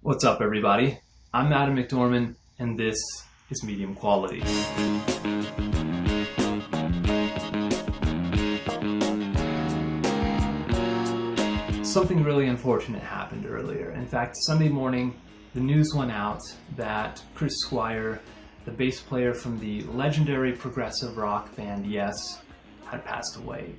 What's up, everybody? I'm Adam McDormand, and this is Medium Quality. Something really unfortunate happened earlier. In fact, Sunday morning, the news went out that Chris Squire, the bass player from the legendary progressive rock band Yes, had passed away.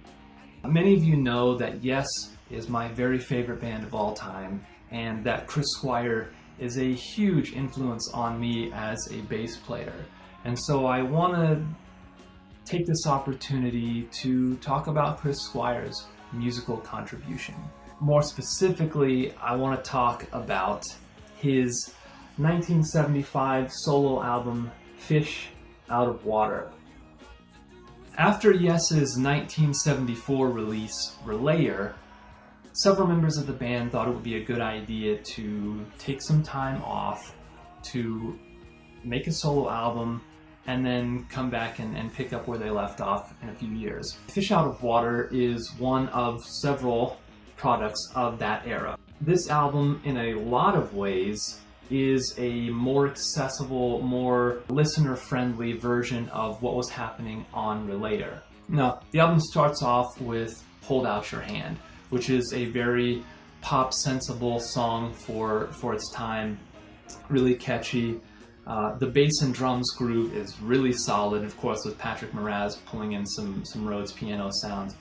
Many of you know that Yes is my very favorite band of all time, and that Chris Squire is a huge influence on me as a bass player. And so I want to take this opportunity to talk about Chris Squire's musical contribution. More specifically, I want to talk about his 1975 solo album, Fish Out of Water. After Yes's 1974 release, Relayer, several members of the band thought it would be a good idea to take some time off to make a solo album and then come back and pick up where they left off in a few years. Fish Out of Water is one of several products of that era. This album, in a lot of ways, is a more accessible, more listener-friendly version of what was happening on Relayer. Now, the album starts off with Hold Out Your Hand, which is a very pop-sensible song for its time, really catchy. The bass and drums groove is really solid, of course, with Patrick Moraz pulling in some Rhodes piano sounds.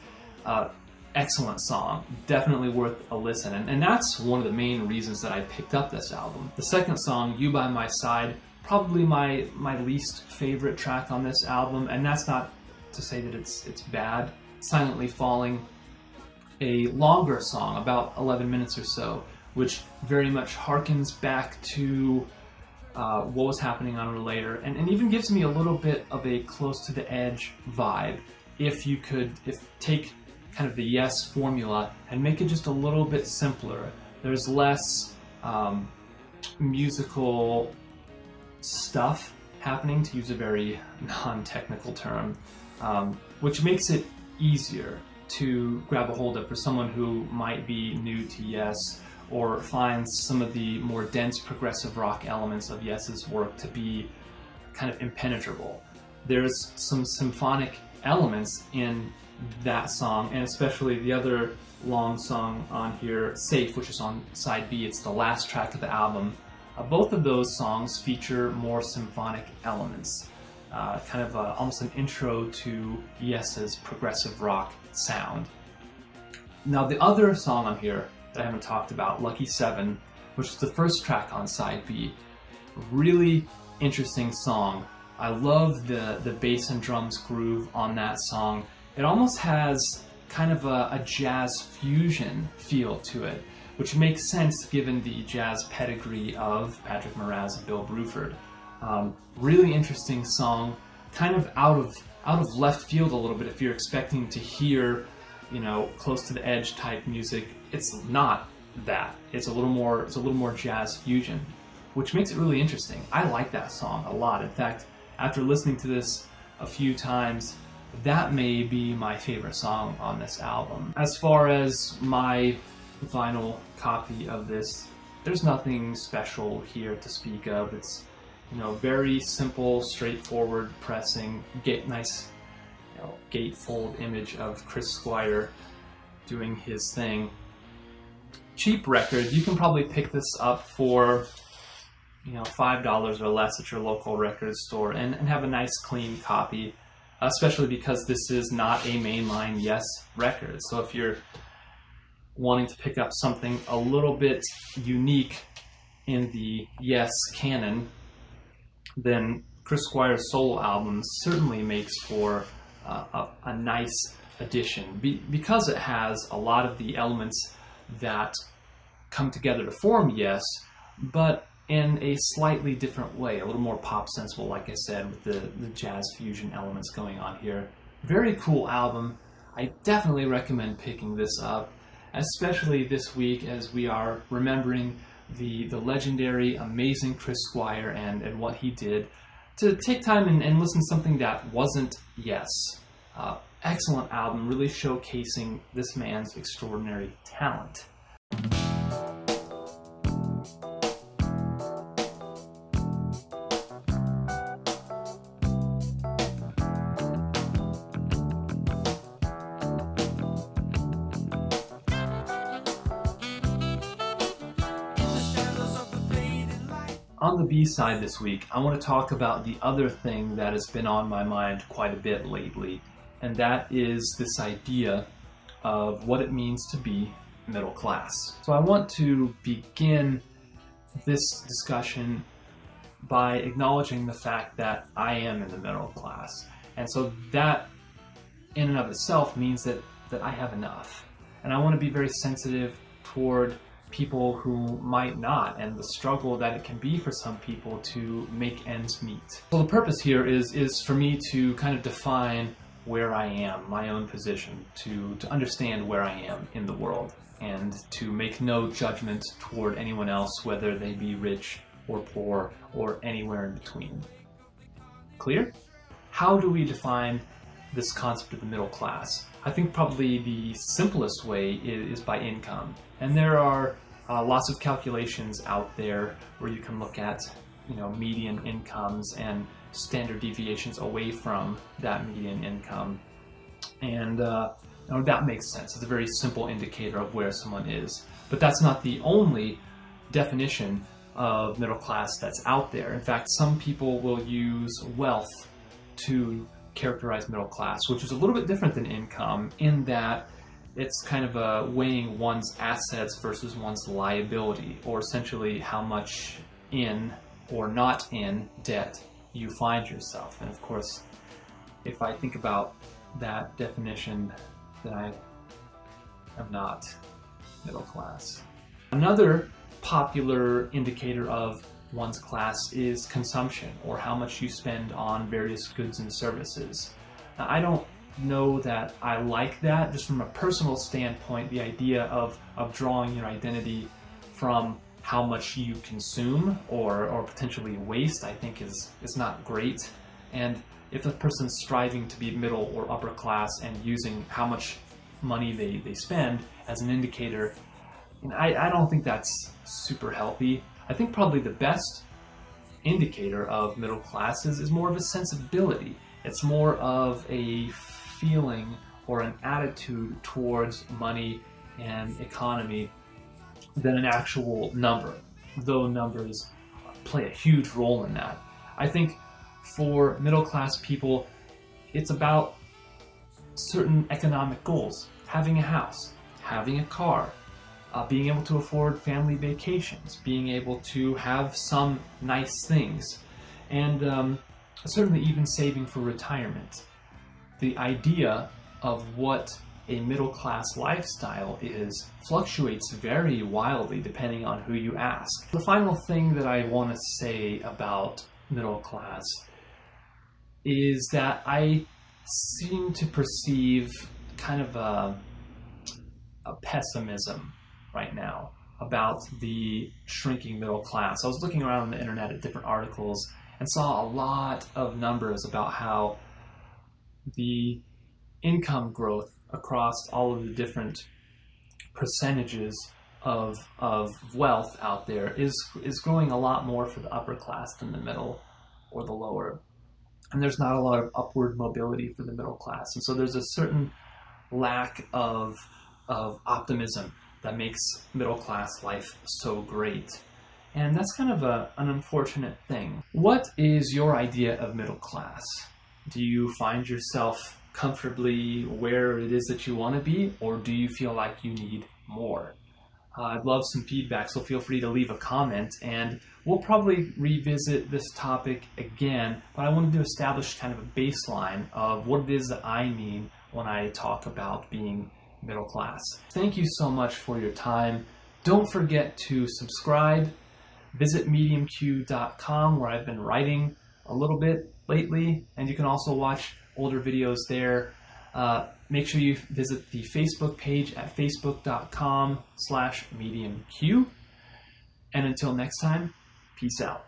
Excellent song, definitely worth a listen, and that's one of the main reasons that I picked up this album. The second song, You By My Side, probably my least favorite track on this album, and that's not to say that it's bad. Silently Falling, a longer song, about 11 minutes or so, which very much harkens back to what was happening on Relayer, and even gives me a little bit of a close to the edge vibe. If take kind of the Yes formula and make it just a little bit simpler. There's less musical stuff happening, to use a very non-technical term, which makes it easier to grab a hold of for someone who might be new to Yes or finds some of the more dense progressive rock elements of Yes's work to be kind of impenetrable. There's some symphonic elements in that song, and especially the other long song on here, Safe, which is on side B. It's the last track of the album. Both of those songs feature more symphonic elements, kind of almost an intro to Yes's progressive rock sound. Now, the other song on here that I haven't talked about, Lucky 7, which is the first track on side B, really interesting song. I love the bass and drums groove on that song. It almost has kind of a jazz fusion feel to it, which makes sense given the jazz pedigree of Patrick Moraz and Bill Bruford. Really interesting song, kind of out of left field a little bit if you're expecting to hear, close to the edge type music. It's not that. It's a little more jazz fusion, which makes it really interesting. I like that song a lot. In fact, after listening to this a few times, that may be my favorite song on this album. As far as my vinyl copy of this, there's nothing special here to speak of. It's, very simple, straightforward pressing, nice, gatefold image of Chris Squire doing his thing. Cheap record. You can probably pick this up for, $5 or less at your local record store and have a nice clean copy. Especially because this is not a mainline Yes record. So if you're wanting to pick up something a little bit unique in the Yes canon, then Chris Squire's solo album certainly makes for a nice addition. Because it has a lot of the elements that come together to form Yes, but in a slightly different way, a little more pop sensible, like I said, with the jazz fusion elements going on here. Very cool album. I definitely recommend picking this up, especially this week as we are remembering the legendary, amazing Chris Squire and what he did. To take time and listen to something that wasn't Yes. Excellent album, really showcasing this man's extraordinary talent. On the B side this week, I want to talk about the other thing that has been on my mind quite a bit lately, and that is this idea of what it means to be middle class. So I want to begin this discussion by acknowledging the fact that I am in the middle class. And so that in and of itself means that I have enough. And I want to be very sensitive toward people who might not, and the struggle that it can be for some people to make ends meet. So the purpose here is for me to kind of define where I am, my own position, to understand where I am in the world, and to make no judgment toward anyone else, whether they be rich or poor or anywhere in between. Clear? How do we define this concept of the middle class? I think probably the simplest way is by income. And there are lots of calculations out there where you can look at, median incomes and standard deviations away from that median income. And that makes sense. It's a very simple indicator of where someone is. But that's not the only definition of middle class that's out there. In fact, some people will use wealth to characterize middle class, which is a little bit different than income in that it's kind of weighing one's assets versus one's liability, or essentially how much in or not in debt you find yourself. And of course, if I think about that definition, then I am not middle class. Another popular indicator of one's class is consumption, or how much you spend on various goods and services. Now, I don't know that I like that, just from a personal standpoint. The idea of drawing your identity from how much you consume or potentially waste, I think is not great. And if a person's striving to be middle or upper class and using how much money they spend as an indicator, I don't think that's super healthy. I think probably the best indicator of middle class is more of a sensibility. It's more of a feeling or an attitude towards money and economy than an actual number, though numbers play a huge role in that. I think for middle class people, it's about certain economic goals: having a house, having a car, being able to afford family vacations, being able to have some nice things, and certainly even saving for retirement. The idea of what a middle-class lifestyle is fluctuates very wildly depending on who you ask. The final thing that I want to say about middle class is that I seem to perceive kind of a pessimism right now about the shrinking middle class. I was looking around on the internet at different articles and saw a lot of numbers about how the income growth across all of the different percentages of wealth out there is growing a lot more for the upper class than the middle or the lower. And there's not a lot of upward mobility for the middle class. And so there's a certain lack of optimism that makes middle class life so great. And that's kind of an unfortunate thing. What is your idea of middle class? Do you find yourself comfortably where it is that you want to be, or do you feel like you need more? I'd love some feedback, so feel free to leave a comment, and we'll probably revisit this topic again, but I wanted to establish kind of a baseline of what it is that I mean when I talk about being middle class. Thank you so much for your time. Don't forget to subscribe. Visit mediumq.com, where I've been writing a little bit lately, and you can also watch older videos there. Make sure you visit the Facebook page at facebook.com/mediumq. And until next time, peace out.